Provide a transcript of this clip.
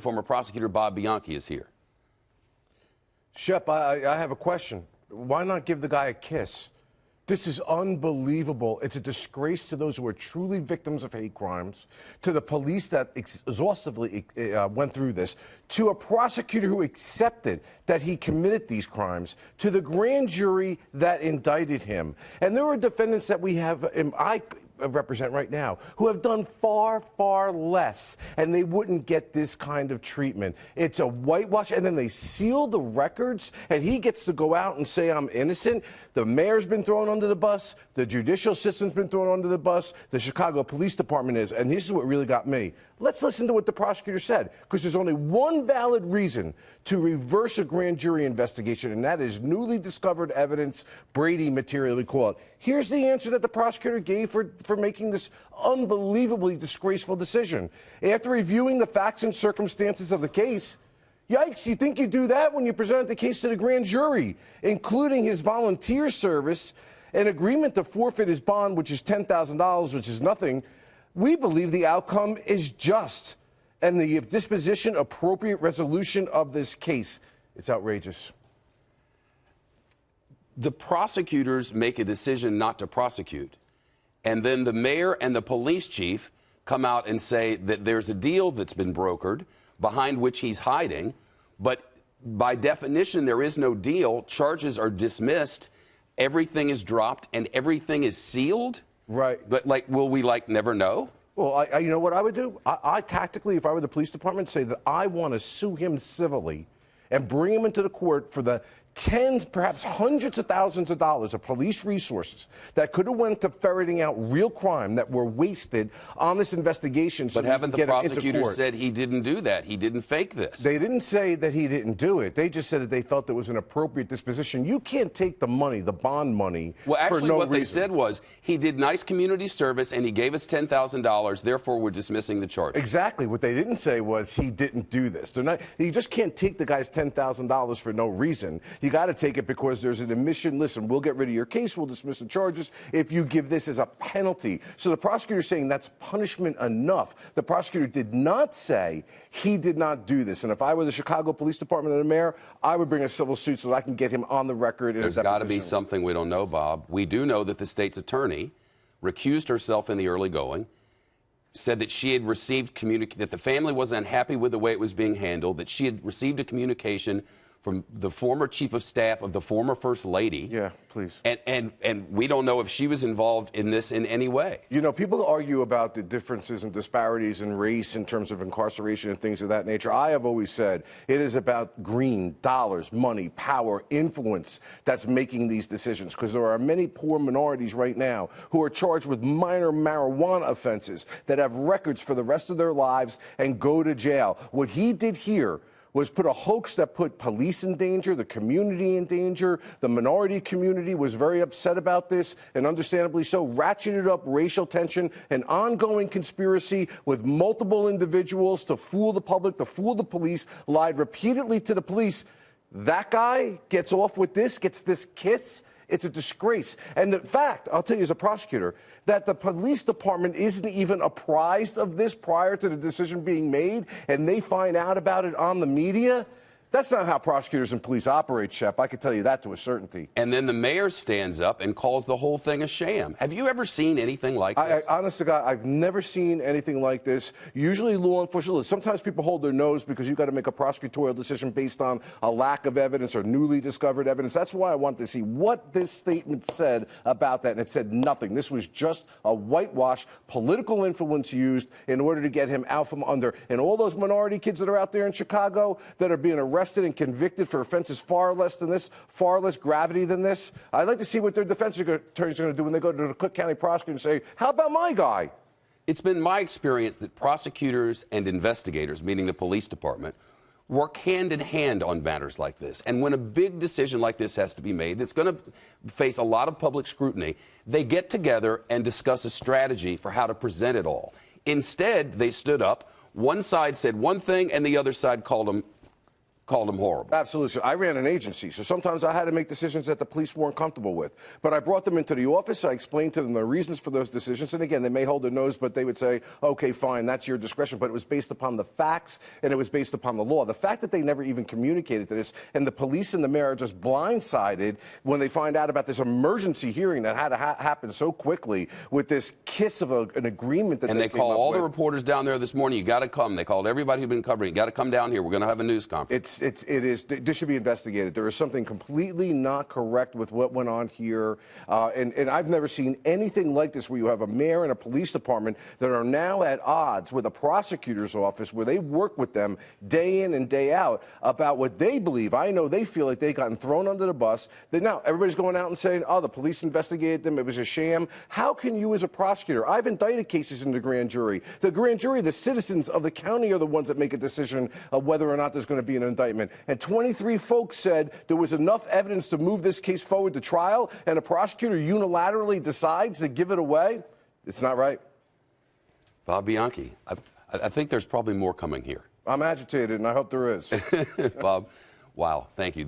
Former prosecutor Bob Bianchi is here. Shep, I have a question. Why not give the guy a kiss? This is unbelievable. It's a disgrace to those who are truly victims of hate crimes, to the police that exhaustively went through this, to a prosecutor who accepted that he committed these crimes, to the grand jury that indicted him. And there are defendants that we have, I represent right now, who have done far, far less, and they wouldn't get this kind of treatment. It's a whitewash, and then they seal the records, and he gets to go out and say, I'm innocent. The mayor's been thrown under the bus. The judicial system's been thrown under the bus. The Chicago Police Department is. And this is what really got me. Let's listen to what the prosecutor said, because there's only one valid reason to reverse a grand jury investigation, and that is newly discovered evidence, Brady material, we call it. Here's the answer that the prosecutor gave for making this unbelievably disgraceful decision. After reviewing the facts and circumstances of the case, yikes, you think you do that when you presented the case to the grand jury, including his volunteer service, an agreement to forfeit his bond, which is $10,000, which is nothing. We believe the outcome is just, and the disposition appropriate resolution of this case. It's outrageous. The prosecutors make a decision not to prosecute, and then the mayor and the police chief come out and say that there's a deal that's been brokered behind which he's hiding, but by definition there is no deal. Charges are dismissed, everything is dropped, and everything is sealed. Right. But will we never know? Well, you know what I would do? I tactically, if I were the police department, say that I want to sue him civilly and bring him into the court for the tens, perhaps hundreds of thousands of dollars of police resources that could have went to ferreting out real crime that were wasted on this investigation. So but haven't the prosecutors said he didn't do that? He didn't fake this. They didn't say that he didn't do it. They just said that they felt it was an appropriate disposition. You can't take the money, the bond money, well, actually, for no what reason. They said was he did nice community service and he gave us $10,000. Therefore, we're dismissing the charge. Exactly. What they didn't say was he didn't do this. They're not. You just can't take the guy's $10,000 for no reason. You got to take it because there's an admission. Listen, we'll get rid of your case. We'll dismiss the charges if you give this as a penalty. So the prosecutor's saying that's punishment enough. The prosecutor did not say he did not do this. And if I were the Chicago Police Department and the mayor, I would bring a civil suit so that I can get him on the record. There's got to be something we don't know, Bob. We do know that the state's attorney recused herself in the early going, said that she had received that the family was unhappy with the way it was being handled, that she had received a communication from the former chief of staff of the former first lady. Yeah, please. And we don't know if she was involved in this in any way. You know, people argue about the differences and disparities in race in terms of incarceration and things of that nature. I have always said it is about green, dollars, money, power, influence that's making these decisions, because there are many poor minorities right now who are charged with minor marijuana offenses that have records for the rest of their lives and go to jail. What he did here was put a hoax that put police in danger, the community in danger. The minority community was very upset about this, and understandably so, ratcheted up racial tension, an ongoing conspiracy with multiple individuals to fool the public, to fool the police, lied repeatedly to the police. That guy gets off with this, gets this kiss. It's a disgrace. And the fact, I'll tell you as a prosecutor, that the police department isn't even apprised of this prior to the decision being made, and they find out about it on the media, that's not how prosecutors and police operate, Shep. I can tell you that to a certainty. And then the mayor stands up and calls the whole thing a sham. Have you ever seen anything like this? Honest to God, I've never seen anything like this. Usually law enforcement, sometimes people hold their nose because you've got to make a prosecutorial decision based on a lack of evidence or newly discovered evidence. That's why I want to see what this statement said about that, and it said nothing. This was just a whitewash, political influence used in order to get him out from under. And all those minority kids that are out there in Chicago that are being arrested and convicted for offenses far less than this, far less gravity than this. I'd like to see what their defense attorneys are going to do when they go to the Cook County prosecutor and say, how about my guy? It's been my experience that prosecutors and investigators, meaning the police department, work hand in hand on matters like this. And when a big decision like this has to be made, that's going to face a lot of public scrutiny, they get together and discuss a strategy for how to present it all. Instead, they stood up. One side said one thing, and the other side called them called them horrible. Absolutely. I ran an agency, so sometimes I had to make decisions that the police weren't comfortable with. But I brought them into the office. I explained to them the reasons for those decisions. And again, they may hold their nose, but they would say, okay, fine, that's your discretion. But it was based upon the facts, and it was based upon the law. The fact that they never even communicated to this, and the police and the mayor are just blindsided when they find out about this emergency hearing that had to happen so quickly with this kiss of an agreement that they call all the reporters down there this morning. You got to come. They called everybody who'd been covering. You got to come down here. We're going to have a news conference. This should be investigated. There is something completely not correct with what went on here, and I've never seen anything like this, where you have a mayor and a police department that are now at odds with a prosecutor's office, where they work with them day in and day out about what they believe. I know they feel like they've gotten thrown under the bus. That now everybody's going out and saying, oh, the police investigated them, it was a sham. How can you, as a prosecutor, I've indicted cases in the grand jury. The grand jury, the citizens of the county, are the ones that make a decision of whether or not there's going to be an indictment. And 23 folks said there was enough evidence to move this case forward to trial, and a prosecutor unilaterally decides to give it away. It's not right. Bob Bianchi, I think there's probably more coming here. I'm agitated, and I hope there is. Bob, wow, thank you.